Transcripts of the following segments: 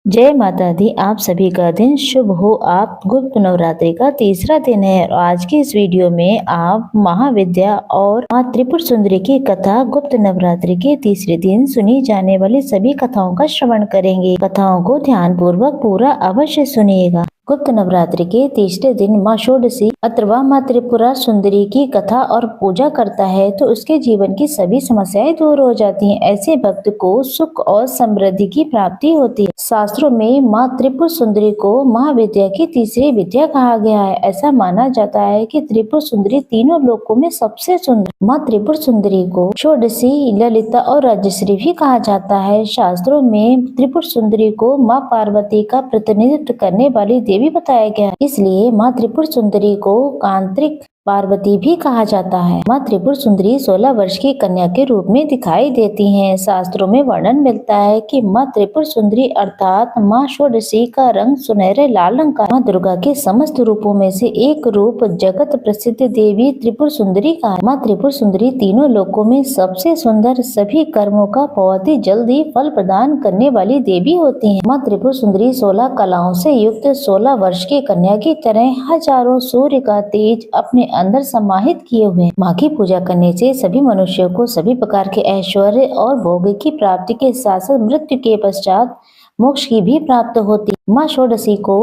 जय माता दी। आप सभी का दिन शुभ हो। आप गुप्त नवरात्रि का तीसरा दिन है और आज की इस वीडियो में आप महाविद्या और माँ त्रिपुर सुंदरी की कथा गुप्त नवरात्रि के तीसरे दिन सुनी जाने वाली सभी कथाओं का श्रवण करेंगे। कथाओं को ध्यान पूर्वक पूरा अवश्य सुनिएगा। गुप्त नवरात्रि के तीसरे दिन माँ षोडशी अथवा माँ त्रिपुरा सुंदरी की कथा और पूजा करता है तो उसके जीवन की सभी समस्याएं दूर हो जाती हैं। ऐसे भक्त को सुख और समृद्धि की प्राप्ति होती है। शास्त्रों में माँ त्रिपुर सुंदरी को महाविद्या की तीसरी विद्या कहा गया है। ऐसा माना जाता है कि त्रिपुर सुंदरी तीनों लोकों में सबसे सुंदर। माँ त्रिपुर सुंदरी को षोडशी, ललिता और राजश्री भी कहा जाता है। शास्त्रों में त्रिपुर सुंदरी को माँ पार्वती का प्रतिनिधित्व करने वाली देवी बताया गया है। इसलिए माँ त्रिपुर सुंदरी को कांत्रिक पार्वती भी कहा जाता है। माँ त्रिपुर सुंदरी 16 वर्ष की कन्या के रूप में दिखाई देती हैं। शास्त्रों में वर्णन मिलता है कि माँ त्रिपुर सुंदरी अर्थात माँ षोडशी का रंग सुनहरे लाल रंग का। माँ दुर्गा के समस्त रूपों में से एक रूप जगत प्रसिद्ध देवी त्रिपुर सुंदरी का है। माँ त्रिपुर सुंदरी तीनों लोकों में सबसे सुंदर, सभी कर्मों का बहुत ही जल्दी फल प्रदान करने वाली देवी होती है। माँ त्रिपुर सुंदरी 16 कलाओं से युक्त 16 वर्ष की कन्या की तरह हजारों सूर्य का तेज अपने अंदर समाहित किए हुए। माँ की पूजा करने से सभी मनुष्यों को सभी प्रकार के ऐश्वर्य और भोग की प्राप्ति के साथ साथ मृत्यु के पश्चात मोक्ष की भी प्राप्त होती। माँ षोडशी को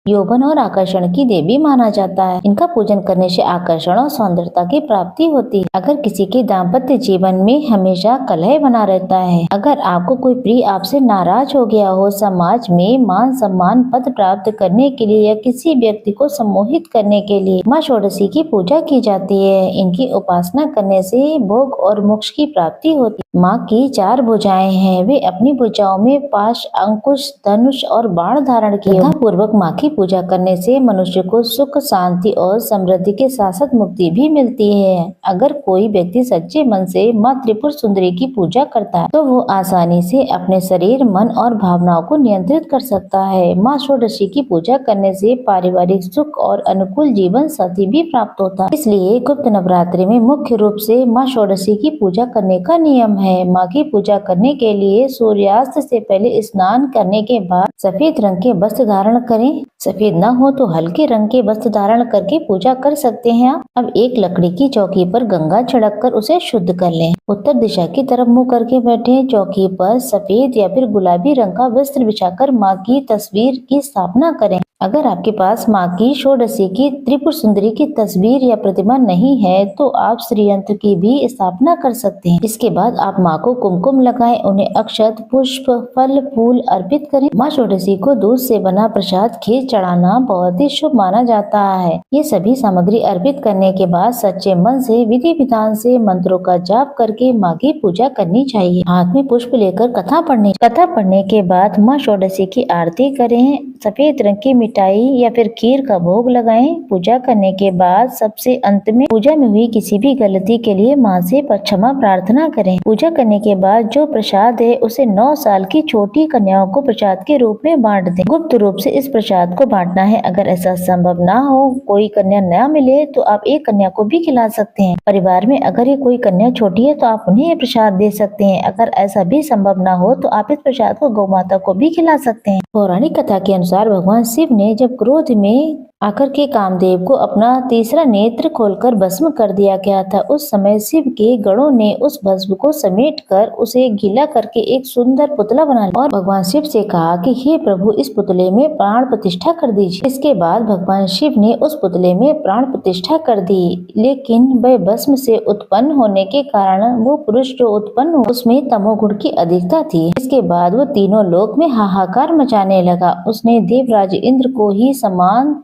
यौवन और आकर्षण की देवी माना जाता है। इनका पूजन करने से आकर्षण और सौंदर्यता की प्राप्ति होती है। अगर किसी के दाम्पत्य जीवन में हमेशा कलह बना रहता है, अगर आपको कोई प्रिय आपसे नाराज हो गया हो, समाज में मान सम्मान पद प्राप्त करने के लिए या किसी व्यक्ति को सम्मोहित करने के लिए माँ षोडशी की पूजा की जाती है। इनकी उपासना करने से भोग और मोक्ष की प्राप्ति होती है। माँ की 4 भुजाएं हैं। वे अपनी भुजाओं में पाश, अंकुश, धनुष और बाण धारण किए पूर्वक माँ की पूजा करने से मनुष्य को सुख, शांति और समृद्धि के साथ साथ मुक्ति भी मिलती है। अगर कोई व्यक्ति सच्चे मन से माँ त्रिपुर सुंदरी की पूजा करता है तो वो आसानी से अपने शरीर, मन और भावनाओं को नियंत्रित कर सकता है। माँ षोडशी की पूजा करने से पारिवारिक सुख और अनुकूल जीवन साथी भी प्राप्त होता है। इसलिए गुप्त नवरात्रि में मुख्य रूप से माँ षोडशी की पूजा करने का नियम है। माँ की पूजा करने के लिए सूर्यास्त से पहले स्नान करने के बाद सफेद रंग के वस्त्र धारण करें। सफेद न हो तो हल्के रंग के वस्त्र धारण करके पूजा कर सकते हैं आप। अब एक लकड़ी की चौकी पर गंगा छिड़क कर उसे शुद्ध कर लें। उत्तर दिशा की तरफ मुंह करके बैठे। चौकी पर सफेद या फिर गुलाबी रंग का वस्त्र बिछाकर माँ की तस्वीर की स्थापना करें। अगर आपके पास माँ की षोडशी की त्रिपुर सुंदरी की तस्वीर या प्रतिमा नहीं है तो आप श्रीयंत्र की भी स्थापना कर सकते हैं। इसके बाद आप माँ को कुमकुम लगाएं, उन्हें अक्षत, पुष्प, फल, फूल अर्पित करें। माँ षोडशी को दूध से बना प्रसाद खीर चढ़ाना बहुत ही शुभ माना जाता है। ये सभी सामग्री अर्पित करने के बाद सच्चे मन से विधि विधान से मंत्रों का जाप करके माँ की पूजा करनी चाहिए। हाथ में पुष्प लेकर कथा पढ़ने के बाद माँ षोडशी की आरती करें। सफेद रंग की मिठाई या फिर खीर का भोग लगाएं। पूजा करने के बाद सबसे अंत में पूजा में हुई किसी भी गलती के लिए माँ से क्षमा प्रार्थना करें। पूजा करने के बाद जो प्रसाद है उसे 9 साल की छोटी कन्याओं को प्रसाद के रूप में बांट दें। गुप्त रूप से इस प्रसाद को बांटना है। अगर ऐसा संभव ना हो, कोई कन्या न मिले तो आप एक कन्या को भी खिला सकते हैं। परिवार में अगर ये कोई कन्या छोटी है तो आप उन्हें ये प्रसाद दे सकते हैं। अगर ऐसा भी संभव ना हो तो आप इस प्रसाद को गौ माता को भी खिला सकते हैं। पौराणिक कथा के अनुसार भगवान शिव ने जब क्रोध में आकर के कामदेव को अपना तीसरा नेत्र खोलकर भस्म कर दिया गया था, उस समय शिव के गणों ने उस भस्म को समेट कर उसे गीला करके एक सुंदर पुतला बना लिया और भगवान शिव से कहा कि हे प्रभु, इस पुतले में प्राण प्रतिष्ठा कर दीजिए। इसके बाद भगवान शिव ने उस पुतले में प्राण प्रतिष्ठा कर दी, लेकिन वह भस्म से उत्पन्न होने के कारण वो पुरुष जो उत्पन्न हुआ उसमें तमोगुण की अधिकता थी। इसके बाद वो तीनों लोक में हाहाकार मचाने लगा। उसने देवराज इंद्र को ही समान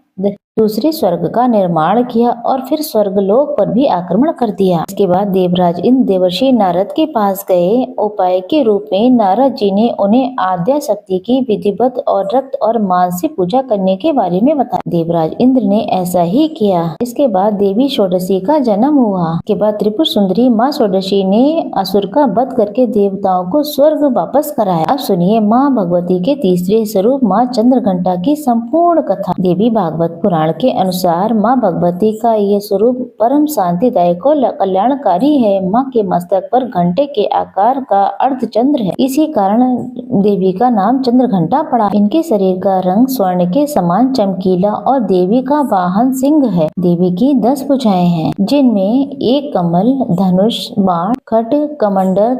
दूसरे स्वर्ग का निर्माण किया और फिर स्वर्गलोक पर भी आक्रमण कर दिया। इसके बाद देवराज इंद्र देवर्षि नारद के पास गए। उपाय के रूप में नारद जी ने उन्हें आद्या शक्ति की विधिवत और रक्त और मांस से पूजा करने के बारे में बताया। देवराज इंद्र ने ऐसा ही किया। इसके बाद देवी षोडशी का जन्म हुआ। इसके बाद त्रिपुर सुंदरी माँ षोडशी ने असुर का वध करके देवताओं को स्वर्ग वापस कराया। अब सुनिए माँ भगवती के तीसरे स्वरूप माँ चंद्रघंटा की संपूर्ण कथा। देवी भागवत पुराण पुराण के अनुसार माँ भगवती का ये स्वरूप परम शांतिदायक और कल्याणकारी है। माँ के मस्तक पर घंटे के आकार का अर्धचंद्र है, इसी कारण देवी का नाम चंद्रघंटा पड़ा। इनके शरीर का रंग स्वर्ण के समान चमकीला और देवी का वाहन सिंह है। देवी की 10 भुजाएं हैं, जिनमें एक कमल, धनुष, बाण, खड्ग, कमंडल,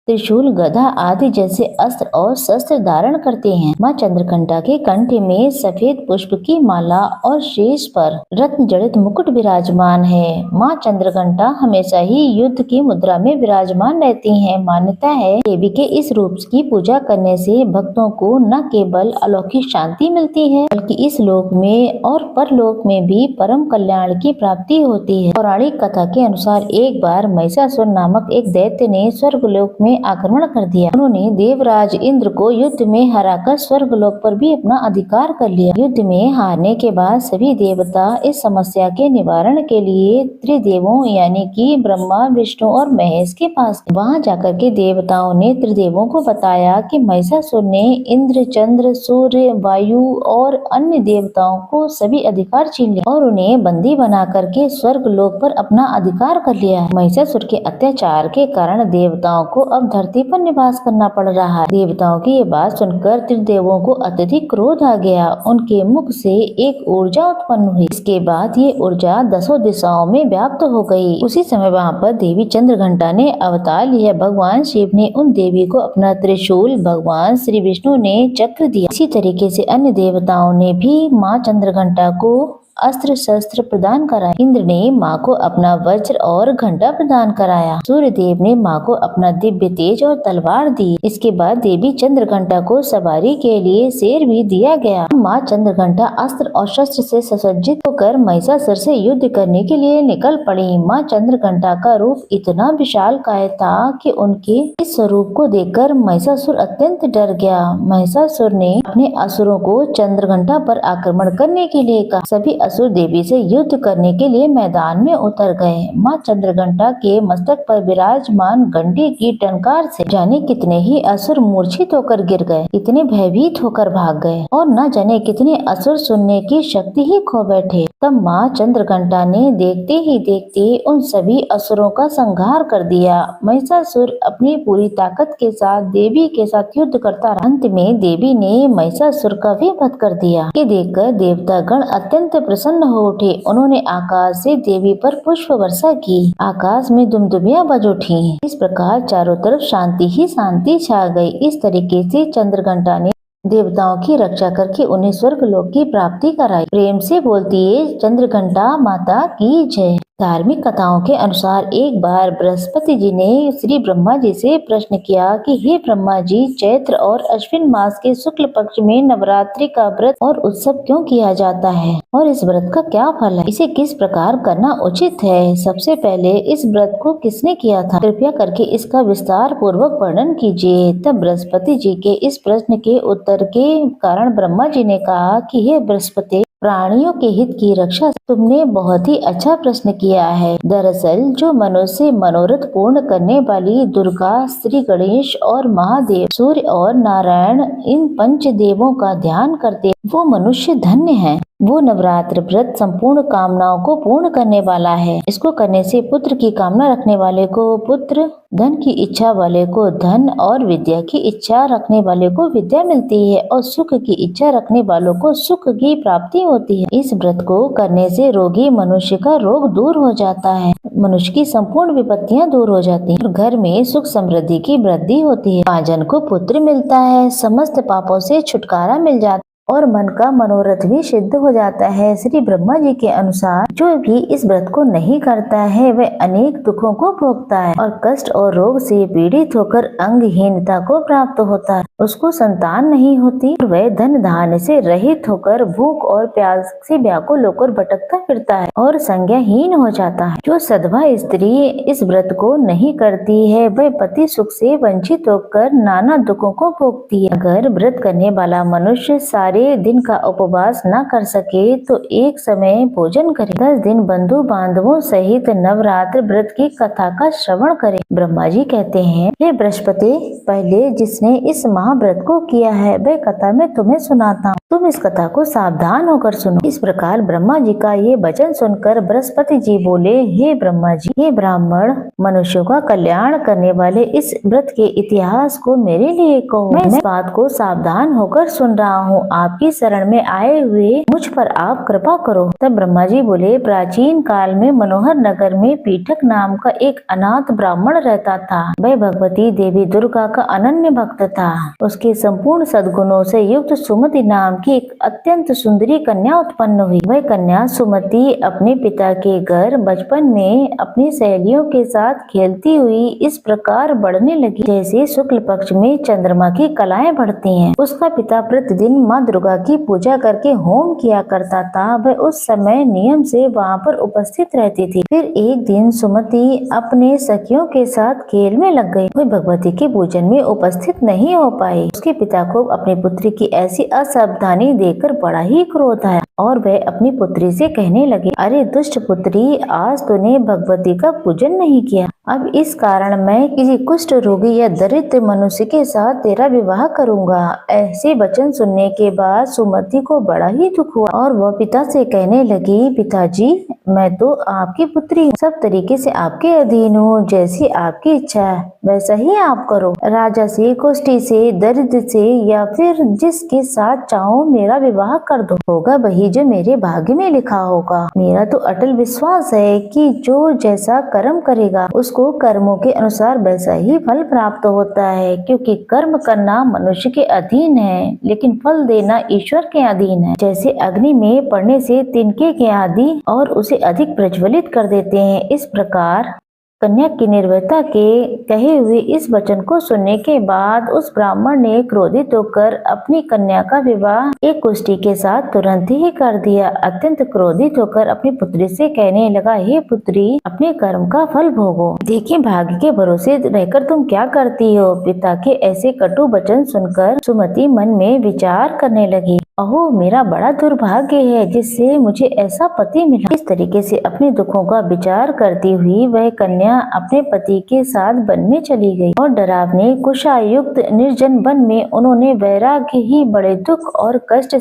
त्रिशूल, गदा आदि जैसे अस्त्र और शस्त्र धारण करते हैं। माँ चंद्रघंटा के कंठ में सफेद पुष्प की माला और शीश पर रत्न जड़ित मुकुट विराजमान है। माँ चंद्रघंटा हमेशा ही युद्ध की मुद्रा में विराजमान रहती हैं। मान्यता है देवी के इस रूप की पूजा करने से भक्तों को न केवल अलौकिक शांति मिलती है, बल्कि इस लोक में और परलोक में भी परम कल्याण की प्राप्ति होती है। पौराणिक कथा के अनुसार एक बार महिषासुर नामक एक दैत्य ने स्वर्गलोक में आक्रमण कर दिया। उन्होंने देवराज इंद्र को युद्ध में हराकर स्वर्गलोक पर भी अपना अधिकार कर लिया। युद्ध में हारने के बाद सभी देवता इस समस्या के निवारण के लिए त्रिदेवों यानी कि ब्रह्मा, विष्णु और महेश के पास गए। वहां जाकर के देवताओं ने त्रिदेवों को बताया कि महिषासुर ने इंद्र, चंद्र, सूर्य, वायु और अन्य देवताओं को सभी अधिकार छीन लिया और उन्हें बंदी बना करके स्वर्गलोक पर अपना अधिकार कर लिया है। महिषासुर के अत्याचार के कारण देवताओं को अब धरती पर निवास करना पड़ रहा है। देवताओं की ये बात सुनकर त्रिदेवों को अत्यधिक क्रोध आ गया। उनके मुख से एक ऊर्जा उत्पन्न हुई। इसके बाद ये ऊर्जा 10 दिशाओं में व्याप्त हो गई। उसी समय वहाँ पर देवी चंद्रघंटा ने अवतार लिया। भगवान शिव ने उन देवी को अपना त्रिशूल, भगवान श्री विष्णु ने चक्र दिया। इसी तरीके से अन्य देवताओं ने भी माँ चंद्रघंटा को अस्त्र शस्त्र प्रदान कराए। इंद्र ने माँ को अपना वज्र और घंटा प्रदान कराया। सूर्य देव ने माँ को अपना दिव्य तेज और तलवार दी। इसके बाद देवी चंद्रघंटा को सवारी के लिए शेर भी दिया गया। माँ चंद्रघंटा अस्त्र और शस्त्र से सुसज्जित होकर महिषासुर से युद्ध करने के लिए निकल पड़ी। माँ चंद्रघंटा का रूप इतना विशालकाय था कि उनके इस स्वरूप को देखकर महिषासुर अत्यंत डर गया। महिषासुर ने अपने असुरों को चंद्रघंटा पर आक्रमण करने के लिए कहा। सभी असुर देवी से युद्ध करने के लिए मैदान में उतर गए। माँ चंद्रघंटा के मस्तक पर विराजमान घंटी की टंकार से जाने कितने ही असुर मूर्छित होकर गिर गए, इतने भयभीत होकर भाग गए और न जाने कितने असुर सुनने की शक्ति ही खो बैठे। तब माँ चंद्रघंटा ने देखते ही देखते उन सभी असुरों का संहार कर दिया। महिषासुर अपनी पूरी ताकत के साथ देवी के साथ युद्ध करता रहा। अंत में देवी ने महिषासुर का भी वध कर दिया। ये देखकर देवतागण अत्यंत प्रसन्न हो उठे। उन्होंने आकाश से देवी पर पुष्प वर्षा की। आकाश में दुमदुमियां बज उठी। इस प्रकार चारों तरफ शांति ही शांति छा गई। इस तरीके से चंद्रघंटा ने देवताओं की रक्षा करके उन्हें स्वर्गलोक की प्राप्ति कराई। प्रेम से बोलती है चंद्रघंटा माता की जय। धार्मिक कथाओं के अनुसार एक बार बृहस्पति जी ने श्री ब्रह्मा जी से प्रश्न किया कि हे ब्रह्मा जी, चैत्र और अश्विन मास के शुक्ल पक्ष में नवरात्रि का व्रत और उत्सव क्यों किया जाता है और इस व्रत का क्या फल है? इसे किस प्रकार करना उचित है? सबसे पहले इस व्रत को किसने किया था? कृपया करके इसका विस्तार पूर्वक वर्णन कीजिए। तब बृहस्पति जी के इस प्रश्न के उत्तर के कारण ब्रह्मा जी ने कहा कि हे बृहस्पति, प्राणियों के हित की रक्षा तुमने बहुत ही अच्छा प्रश्न किया है। दरअसल जो मनुष्य मनोरथ पूर्ण करने वाली दुर्गा, श्री गणेश और महादेव, सूर्य और नारायण, इन पंच देवों का ध्यान करते वो मनुष्य धन्य है। वो नवरात्र व्रत संपूर्ण कामनाओं को पूर्ण करने वाला है। इसको करने से पुत्र की कामना रखने वाले को पुत्र, धन की इच्छा वाले को धन और विद्या की इच्छा रखने वाले को विद्या मिलती है और सुख की इच्छा रखने वालों को सुख की प्राप्ति होती है। इस व्रत को करने से रोगी मनुष्य का रोग दूर हो जाता है, मनुष्य की संपूर्ण विपत्तियां दूर हो जाती हैं और घर में सुख समृद्धि की वृद्धि होती है। महाजन को पुत्र मिलता है, समस्त पापों से छुटकारा मिल जाता है और मन का मनोरथ भी सिद्ध हो जाता है। श्री ब्रह्मा जी के अनुसार जो भी इस व्रत को नहीं करता है वह अनेक दुखों को भोगता है और कष्ट और रोग से पीड़ित होकर अंगहीनता को प्राप्त होता है। उसको संतान नहीं होती और वह धन धान्य से रहित होकर भूख और प्यास से व्याकुल होकर भटकता फिरता है और संज्ञाहीन हो जाता है। जो सधवा स्त्री इस व्रत को नहीं करती है वह पति सुख से वंचित होकर नाना दुखों को भोगती है। अगर व्रत करने वाला मनुष्य सारे दिन का उपवास न कर सके तो एक समय भोजन करे, 10 दिन बंधु बांधवों सहित नवरात्र व्रत की कथा का श्रवण करे। ब्रह्मा जी कहते हैं, हे बृहस्पति, पहले जिसने इस महाव्रत को किया है वह कथा मैं तुम्हें सुनाता हूँ। तुम इस कथा को सावधान होकर सुनो। इस प्रकार ब्रह्मा जी का ये वचन सुनकर बृहस्पति जी बोले, हे ब्रह्मा जी, ये ब्राह्मण मनुष्यों का कल्याण करने वाले इस व्रत के इतिहास को मेरे लिए कहो। मैं इस बात को सावधान होकर सुन रहा हूँ। आपकी शरण में आए हुए मुझ पर आप कृपा करो। तब ब्रह्मा जी बोले, प्राचीन काल में मनोहर नगर में पीठक नाम का एक अनाथ ब्राह्मण रहता था। वह भगवती देवी दुर्गा का अनन्य भक्त था। उसके संपूर्ण सद्गुणों से युक्त सुमति नाम की एक अत्यंत सुंदरी कन्या उत्पन्न हुई। वह कन्या सुमति अपने पिता के घर बचपन में अपनी सहेलियों के साथ खेलती हुई इस प्रकार बढ़ने लगी जैसे शुक्ल पक्ष में चंद्रमा की कलाएं बढ़ती हैं। उसका पिता प्रतिदिन माँ दुर्गा की पूजा करके होम किया करता था। वह उस समय नियम से वहाँ पर उपस्थित रहती थी। फिर एक दिन सुमति अपने सखियों के साथ खेल में लग गई। वह भगवती के पूजन में उपस्थित नहीं हो पाई। उसके पिता को अपनी पुत्री की ऐसी असावधानी देखकर बड़ा ही क्रोध आया और वह अपनी पुत्री से कहने लगे, अरे दुष्ट पुत्री, आज तूने भगवती का पूजन नहीं किया। अब इस कारण मैं किसी कुष्ठ रोगी या दरिद्र मनुष्य के साथ तेरा विवाह करूंगा। ऐसे वचन सुनने के बाद सुमति को बड़ा ही दुख हुआ और वह पिता से कहने लगी, पिताजी, मैं तो आपकी पुत्री हूँ, सब तरीके से आपके अधीन हूँ। जैसी आपकी इच्छा है वैसा ही आप करो। राजा से, कुष्ठी से, दरिद्र से या फिर जिसके साथ चाहो मेरा विवाह कर दो। होगा वही जो मेरे भाग्य में लिखा होगा। मेरा तो अटल विश्वास है कि जो जैसा कर्म करेगा उसको कर्मों के अनुसार वैसा ही फल प्राप्त होता है, क्योंकि कर्म करना मनुष्य के अधीन है लेकिन फल देना ईश्वर के अधीन है। जैसे अग्नि में पड़ने से तिनके के आदि और उसे अधिक प्रज्वलित कर देते हैं, इस प्रकार कन्या की निर्भयता के कहे हुए इस वचन को सुनने के बाद उस ब्राह्मण ने क्रोधित होकर अपनी कन्या का विवाह एक कुष्ठी के साथ तुरंत ही कर दिया। अत्यंत क्रोधित होकर अपनी पुत्री से कहने लगा, हे पुत्री, अपने कर्म का फल भोगो। देखिए भाग्य के भरोसे रहकर तुम क्या करती हो। पिता के ऐसे कटु वचन सुनकर सुमति मन में विचार करने लगी, अहो मेरा बड़ा दुर्भाग्य है जिससे मुझे ऐसा पति मिला। इस तरीके से अपने दुखों का विचार करती हुई वह कन्या अपने पति के साथ वन में चली गई और डरावने कुशायुक्त निर्जन वन में उन्होंने वैराग्य ही बड़े दुख और कष्ट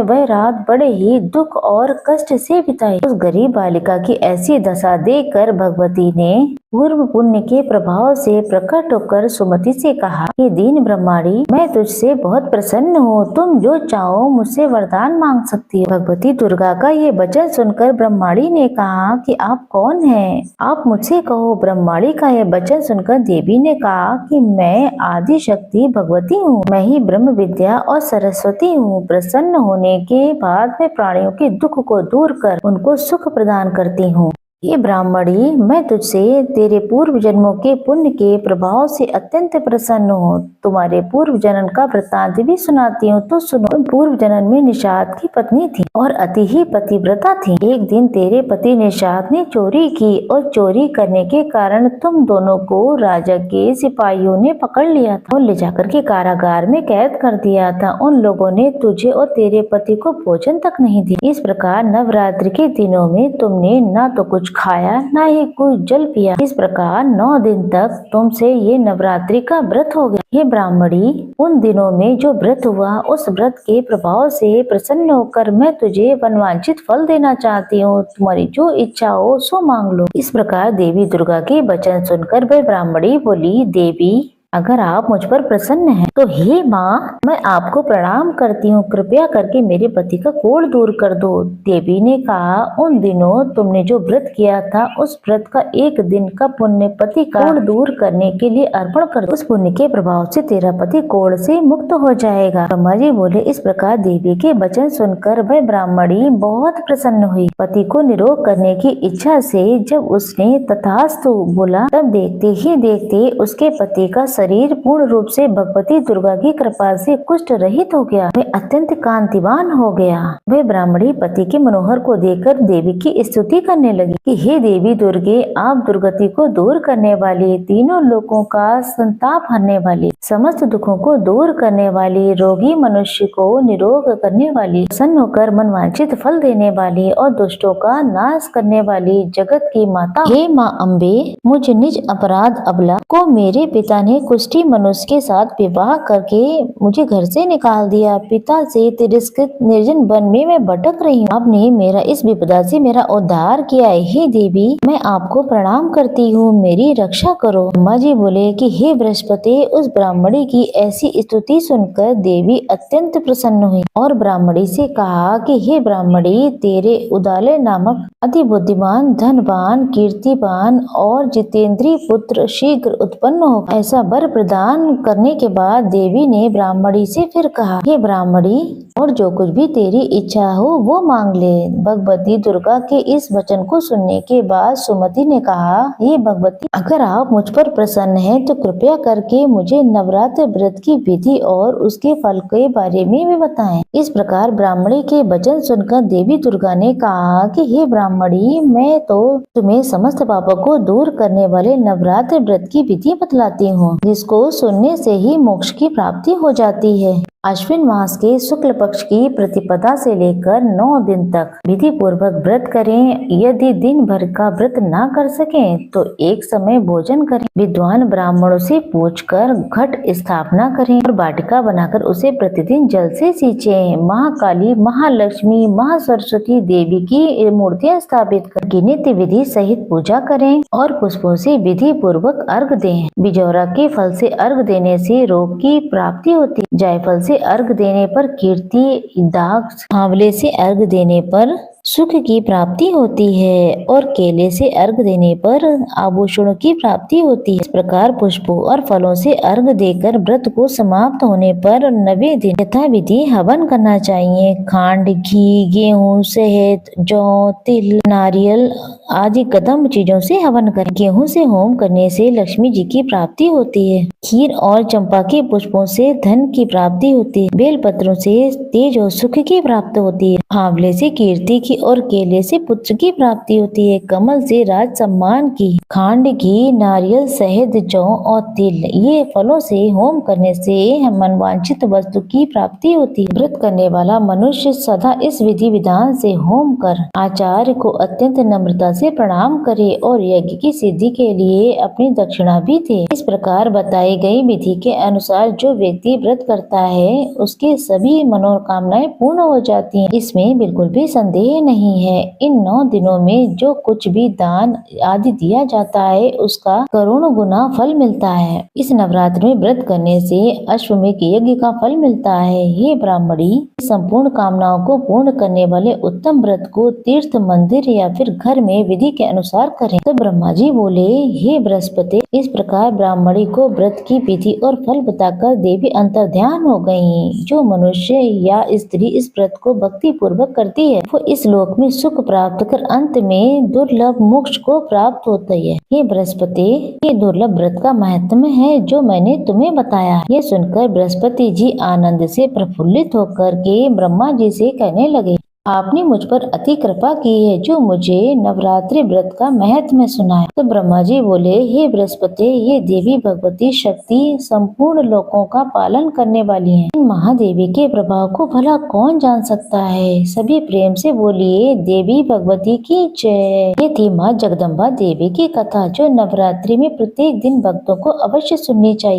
वह रात बड़े ही दुख और कष्ट से बिताई। उस गरीब बालिका की ऐसी दशा देखकर भगवती ने पूर्व पुण्य के प्रभाव से प्रकट होकर सुमति से कहा, हे दीन ब्रह्माणी, मैं तुझसे बहुत प्रसन्न हूँ। तुम जो चाहो मुझसे वरदान मांग सकती हो। भगवती दुर्गा का ये वचन सुनकर ब्रह्माणी ने कहा कि आप कौन हैं? आप मुझसे कहो। ब्रह्माणी का यह वचन सुनकर देवी ने कहा कि मैं आदि शक्ति भगवती हूँ। मैं ही ब्रह्म विद्या और सरस्वती हूँ। प्रसन्न होने के बाद मैं प्राणियों के दुख को दूर कर उनको सुख प्रदान करती हूँ। ये ब्राह्मणी, मैं तुझसे तेरे पूर्व जन्मों के पुण्य के प्रभाव से अत्यंत प्रसन्न हूँ। तुम्हारे पूर्व जन्म का वृत्तांत भी सुनाती हूँ तो सुनो। पूर्व जन्म में निषाद की पत्नी थी और अति ही पतिव्रता थी। एक दिन तेरे पति निषाद ने चोरी की और चोरी करने के कारण तुम दोनों को राजा के सिपाहियों ने पकड़ लिया था और ले जाकर के कारागार में कैद कर दिया था। उन लोगों ने तुझे और तेरे पति को भोजन तक नहीं दिया। इस प्रकार नवरात्रि के दिनों में तुमने न तो कुछ खाया ना ही कुछ जल पिया। इस प्रकार 9 दिन तक तुमसे ये नवरात्रि का व्रत हो गया। ये ब्राह्मणी, उन दिनों में जो व्रत हुआ उस व्रत के प्रभाव से प्रसन्न होकर मैं तुझे वनवांछित फल देना चाहती हूँ। तुम्हारी जो इच्छा हो सो मांग लो। इस प्रकार देवी दुर्गा के वचन सुनकर वह ब्राह्मणी बोली, देवी, अगर आप मुझ पर प्रसन्न हैं तो हे माँ, मैं आपको प्रणाम करती हूँ। कृपया करके मेरे पति का कोढ़ दूर कर दो। देवी ने कहा, उन दिनों तुमने जो व्रत किया था उस व्रत का 1 दिन का पुण्य पति का कोढ़ दूर करने के लिए अर्पण कर दो। उस पुण्य के प्रभाव से तेरा पति कोढ़ से मुक्त हो जाएगा। ब्रह्मा जी बोले। इस प्रकार देवी के वचन सुनकर वह ब्राह्मणी बहुत प्रसन्न हुई। पति को निरोग करने की इच्छा से जब उसने तथास्तु बोला, तब देखते ही देखते उसके पति का शरीर पूर्ण रूप से भगवती दुर्गा की कृपा से कुष्ठ रहित हो गया। वह अत्यंत कांतिवान हो गया। वह ब्राह्मणी पति के मनोहर को देखकर देवी की स्तुति करने लगी कि हे देवी दुर्गे, आप दुर्गति को दूर करने वाली, तीनों लोकों का संताप हरने वाली, समस्त दुखों को दूर करने वाली, रोगी मनुष्य को निरोग करने वाली, प्रसन्न होकर मनवांछित फल देने वाली और दुष्टों का नाश करने वाली जगत की माता, हे माँ अम्बे, मुझ निज अपराध अबला को मेरे पिता ने कुष्ठी मनुष्य के साथ विवाह करके मुझे घर से निकाल दिया। पिता से तिरस्कृत निर्जन वन में मैं भटक रही हूँ। आपने मेरा इस विपदा से मेरा उद्धार किया। हे देवी, मैं आपको प्रणाम करती हूँ, मेरी रक्षा करो। ब्रह्मा जी बोले कि हे बृहस्पति, उस ब्राह्मणी की ऐसी स्तुति सुनकर देवी अत्यंत प्रसन्न हुई और ब्राह्मणी से कहा कि हे ब्राह्मणी, तेरे उदालय नामक अति बुद्धिमान, धनवान, कीर्तिवान और जितेंद्रीय पुत्र शीघ्र उत्पन्न हो। ऐसा वर प्रदान करने के बाद देवी ने ब्राह्मणी से फिर कहा, हे ब्राह्मणी, और जो कुछ भी तेरी इच्छा हो वो मांग ले। भगवती दुर्गा के इस वचन को सुनने के बाद सुमति ने कहा, हे भगवती, अगर आप मुझ पर प्रसन्न हैं तो कृपया करके मुझे नवरात्र व्रत की विधि और उसके फल के बारे में भी बताएं। इस प्रकार ब्राह्मणी के वचन सुनकर देवी दुर्गा ने कहा कि हे ब्राह्मणी, मैं तो तुम्हें समस्त पापों को दूर करने वाले नवरात्र व्रत की विधि बतलाती हूँ, जिसको सुनने से ही मोक्ष की प्राप्ति हो जाती है। अश्विन मास के शुक्ल पक्ष की प्रतिपदा से लेकर 9 दिन तक विधि पूर्वक व्रत करें। यदि दिन भर का व्रत ना कर सकें तो एक समय भोजन करें। विद्वान ब्राह्मणों से पूछकर घट स्थापना करें और वाटिका बनाकर उसे प्रतिदिन जल से सींचें। महाकाली, महालक्ष्मी, महासरस्वती देवी की मूर्तियां स्थापित कर नित्य विधि सहित पूजा करें और पुष्पों से विधि पूर्वक अर्घ दें। बिजौरा के फल से अर्घ देने से रोग की प्राप्ति होती। जायफल से अर्घ देने पर कीर्ति, दाग, आंवले से अर्घ देने पर सुख की प्राप्ति होती है और केले से अर्घ देने पर आभूषणों की प्राप्ति होती है। इस प्रकार पुष्पों और फलों से अर्घ देकर व्रत को समाप्त होने पर 90 दिन यथाविधि हवन करना चाहिए। खांड, घी, गेहूं, शहद, जौ, तिल, नारियल आदि कदम चीजों से हवन करें। गेहूं से होम करने से लक्ष्मी जी की प्राप्ति होती है। खीर और चंपा के पुष्पों से धन की प्राप्ति होती है। बेल पत्रों से तेज और सुख की प्राप्ति होती है। आंवले से कीर्ति की और केले से पुत्र की प्राप्ति होती है। कमल से राज सम्मान की। खांड, घी, नारियल, शहद, जौ और तिल ये फलों से होम करने से मनवांछित वस्तु की प्राप्ति होती है। व्रत करने वाला मनुष्य सदा इस विधि विधान से होम कर आचार्य को अत्यंत नम्रता से प्रणाम करे और यज्ञ की सिद्धि के लिए अपनी दक्षिणा भी दे। इस प्रकार बताई गई विधि के अनुसार जो व्यक्ति व्रत करता है उसकी सभी मनोकामनाएं पूर्ण हो जाती हैं। इसमें बिल्कुल भी संदेह नहीं है। इन 9 दिनों में जो कुछ भी दान आदि दिया जाता है उसका करोड़ों गुना फल मिलता है। इस नवरात्र में व्रत करने से अश्वमेध यज्ञ का फल मिलता है। हे ब्राह्मणी, संपूर्ण कामनाओं को पूर्ण करने वाले उत्तम व्रत को तीर्थ, मंदिर या फिर घर में विधि के अनुसार करें। तो ब्रह्मा जी बोले, हे बृहस्पति, इस प्रकार ब्राह्मणी को व्रत की विधि और फल बताकर देवी अंतर्ध्यान हो गयी। जो मनुष्य या स्त्री इस व्रत को भक्ति पूर्वक करती है वो इस लोक में सुख प्राप्त कर अंत में दुर्लभ मोक्ष को प्राप्त होता है। हे बृहस्पति, ये दुर्लभ व्रत का महत्व है जो मैंने तुम्हें बताया। ये सुनकर बृहस्पति जी आनंद से प्रफुल्लित होकर के ब्रह्मा जी से कहने लगे, आपने मुझ पर अति कृपा की है जो मुझे नवरात्रि व्रत का महत्व सुनाया। तो ब्रह्मा जी बोले, हे बृहस्पति, ये देवी भगवती शक्ति संपूर्ण लोकों का पालन करने वाली हैं। इन महादेवी के प्रभाव को भला कौन जान सकता है। सभी प्रेम से बोलिए, देवी भगवती की जय। ये थी माँ जगदम्बा देवी की कथा जो नवरात्रि में प्रत्येक दिन भक्तों को अवश्य सुननी चाहिए।